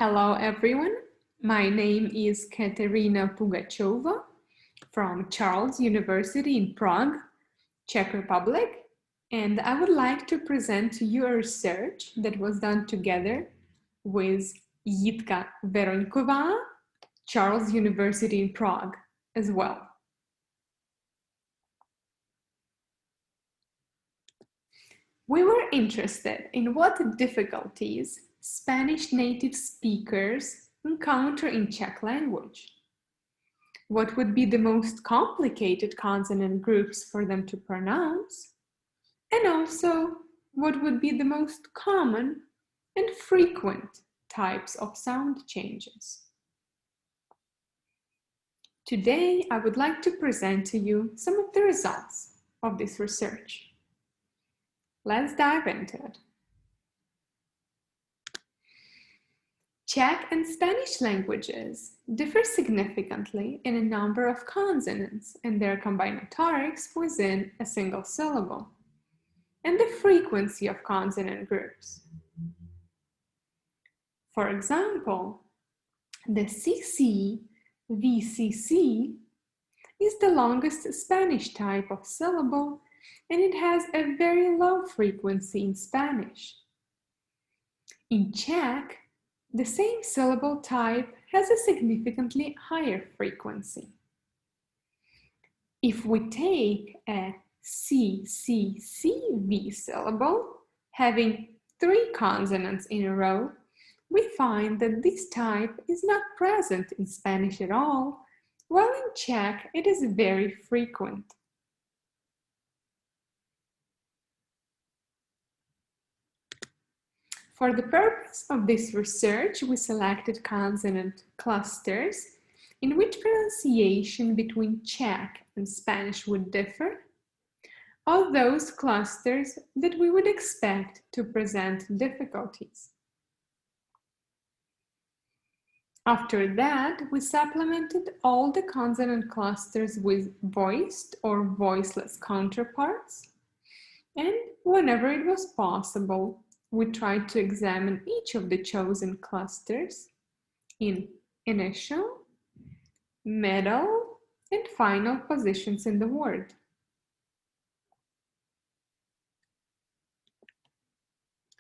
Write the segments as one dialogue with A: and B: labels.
A: Hello everyone, my name is Kateryna Pugachova from Charles University in Prague, Czech Republic, and I would like to present to you a research that was done together with Jitka Veroňková, Charles University in Prague as well. We were interested in what difficulties Spanish native speakers encounter in Czech language. What would be the most complicated consonant groups for them to pronounce? And also, what would be the most common and frequent types of sound changes? Today, I would like to present to you some of the results of this research. Let's dive into it. Czech and Spanish languages differ significantly in a number of consonants and their combinatorics within a single syllable, and the frequency of consonant groups. For example, the CC, VCC is the longest Spanish type of syllable, and it has a very low frequency in Spanish. In Czech, the same syllable type has a significantly higher frequency. If we take a CCCV syllable, having 3 consonants in a row, we find that this type is not present in Spanish at all, while in Czech it is very frequent. For the purpose of this research, we selected consonant clusters in which pronunciation between Czech and Spanish would differ, or those clusters that we would expect to present difficulties. After that, we supplemented all the consonant clusters with voiced or voiceless counterparts, and whenever it was possible, we tried to examine each of the chosen clusters in initial, middle, and final positions in the word.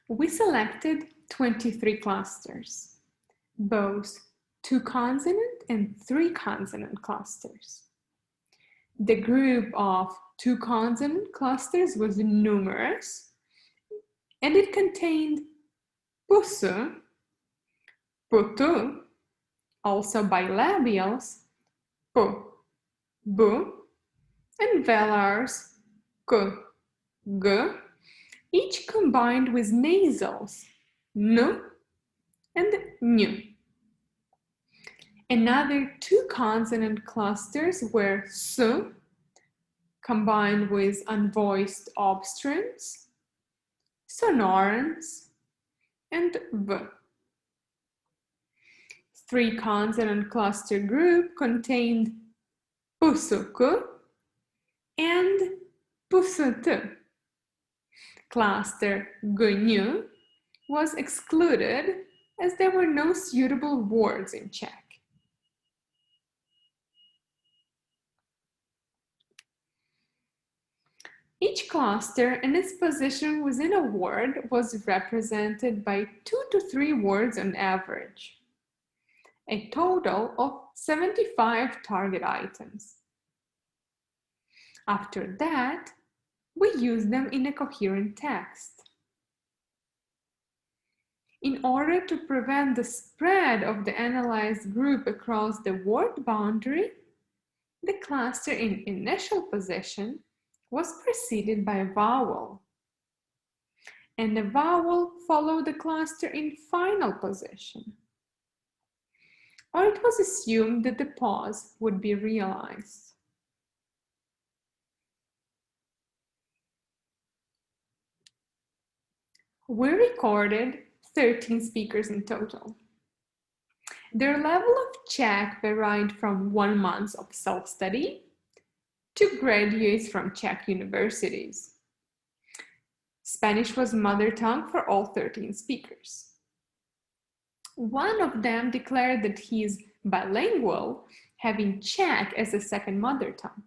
A: We selected 23 clusters, both 2-consonant and 3-consonant clusters. The group of 2-consonant clusters was numerous, and it contained pusu, putu, also bilabials, pu, bu, and velars, ku, gu, each combined with nasals, nu and nyu. Another 2-consonant clusters were su, combined with unvoiced obstruents, sonorants, and v. 3-consonant cluster group contained pusuku and pusutu. Cluster gunyu was excluded as there were no suitable words in Czech. Each cluster and its position within a word was represented by 2 to 3 words on average, a total of 75 target items. After that, we used them in a coherent text. In order to prevent the spread of the analyzed group across the word boundary, the cluster in initial position was preceded by a vowel, and the vowel followed the cluster in final position, or it was assumed that the pause would be realized. We recorded 13 speakers in total. Their level of Czech varied from 1 month of self-study to graduates from Czech universities. Spanish was mother tongue for all 13 speakers. One of them declared that he is bilingual, having Czech as a second mother tongue.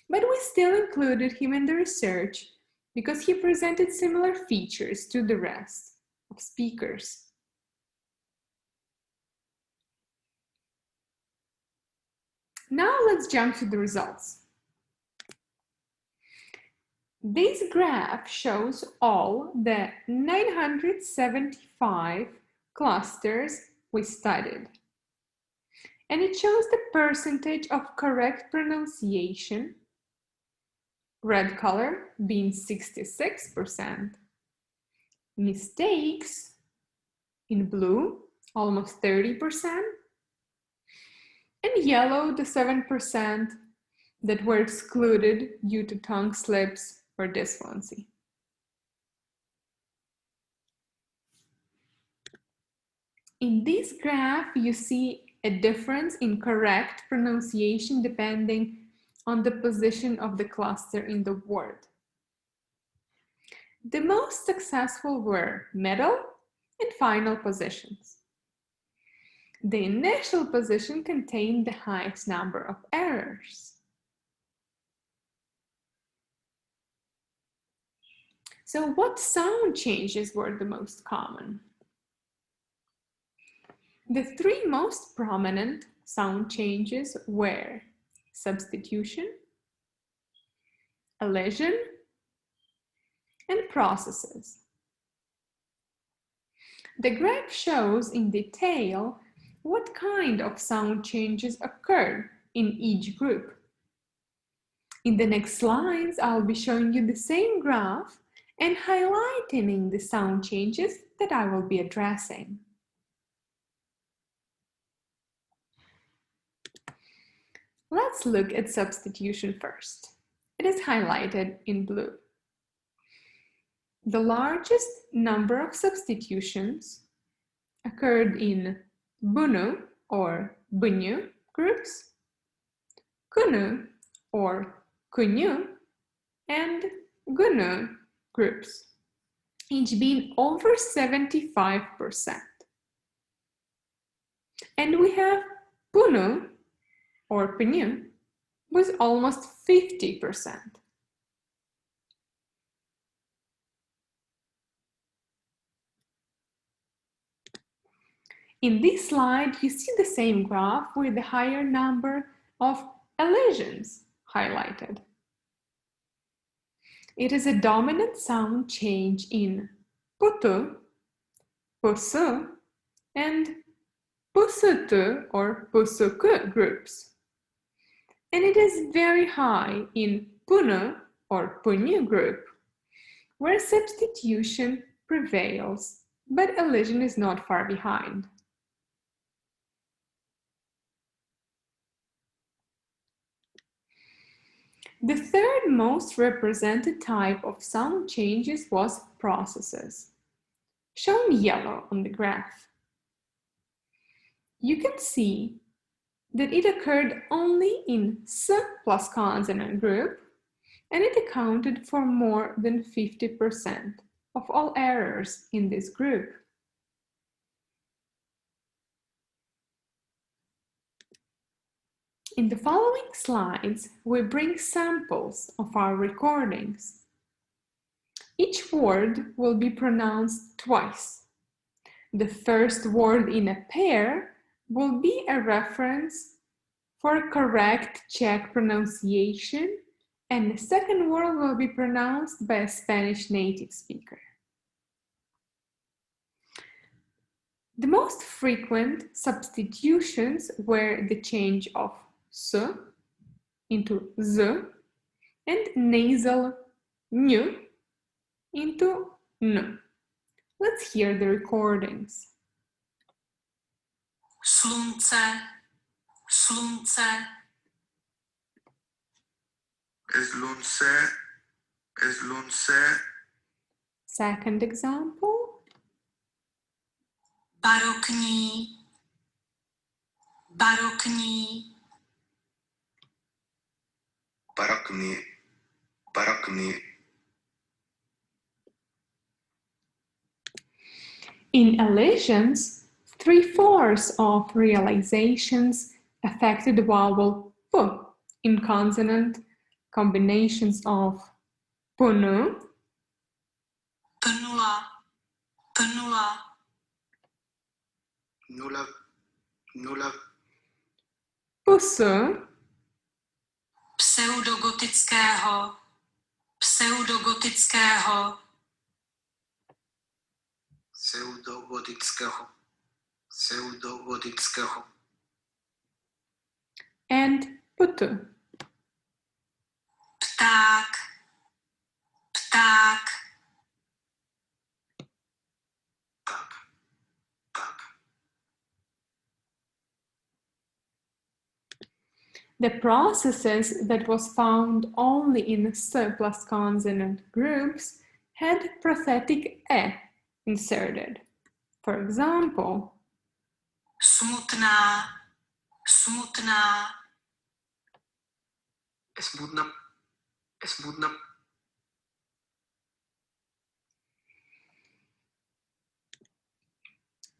A: But we still included him in the research because he presented similar features to the rest of speakers. Now let's jump to the results. This graph shows all the 975 clusters we studied. And it shows the percentage of correct pronunciation, red color being 66%, mistakes in blue, almost 30%, and yellow, the 7% that were excluded due to tongue slips or disfluency. In this graph, you see a difference in correct pronunciation depending on the position of the cluster in the word. The most successful were middle and final positions. The initial position contained the highest number of errors. So what sound changes were the most common? The three most prominent sound changes were substitution, elision, and processes. The graph shows in detail what kind of sound changes occur in each group. In the next slides, I'll be showing you the same graph and highlighting the sound changes that I will be addressing. Let's look at substitution first. It is highlighted in blue. The largest number of substitutions occurred in bunu or bunyu groups, kunu or kunyu, and gunu groups, each being over 75%. And we have bunu or pinyu was almost 50%. In this slide, you see the same graph with the higher number of elisions highlighted. It is a dominant sound change in putu, pusu, and pusutu or pusuku groups. And it is very high in punu or punyu group, where substitution prevails, but elision is not far behind. The third most represented type of sound changes was processes, shown yellow on the graph. You can see that it occurred only in S plus consonant group, and it accounted for more than 50% of all errors in this group. In the following slides, we bring samples of our recordings. Each word will be pronounced twice. The first word in a pair will be a reference for correct Czech pronunciation, and the second word will be pronounced by a Spanish native speaker. The most frequent substitutions were the change of S into Z and nasal N into N. Let's hear the recordings.
B: Slunce, slunce.
C: Slunce, slunce.
A: Second example.
B: Barokní, barokní.
C: Barokný, barokný.
A: In elisions, 3/4 of realizations affected the vowel P in consonant combinations of pn,
B: pnula, pnula,
C: nula, nula,
A: ps,
B: pseudogotického, pseudogotického,
C: pseudogotického, pseudogotického,
A: and pt.
B: pták, pták,
C: tak, tak.
A: The processes that was found only in S plus consonant groups had prosthetic E inserted. For example,
B: smutná, smutná,
C: Smutna, smutna,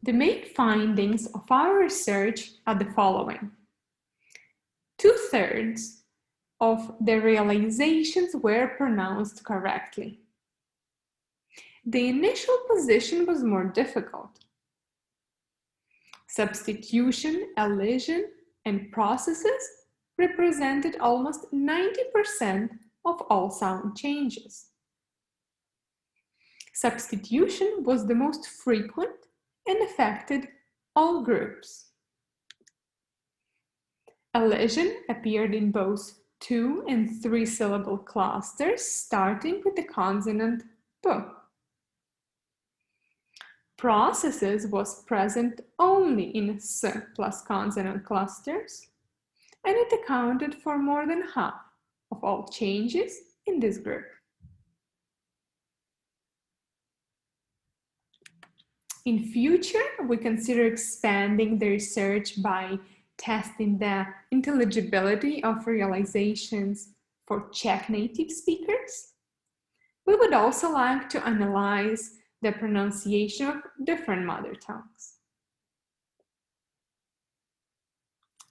A: the main findings of our research are the following. 2/3 of the realizations were pronounced correctly. The initial position was more difficult. Substitution, elision, and processes represented almost 90% of all sound changes. Substitution was the most frequent and affected all groups. Elision appeared in both 2- and 3-syllable clusters, starting with the consonant P. Processes was present only in S plus consonant clusters, and it accounted for more than half of all changes in this group. In future, we consider expanding the research by testing the intelligibility of realizations for Czech native speakers. We would also like to analyze the pronunciation of different mother tongues.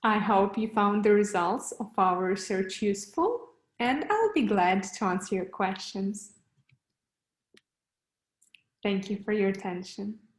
A: I hope you found the results of our research useful, and I'll be glad to answer your questions. Thank you for your attention.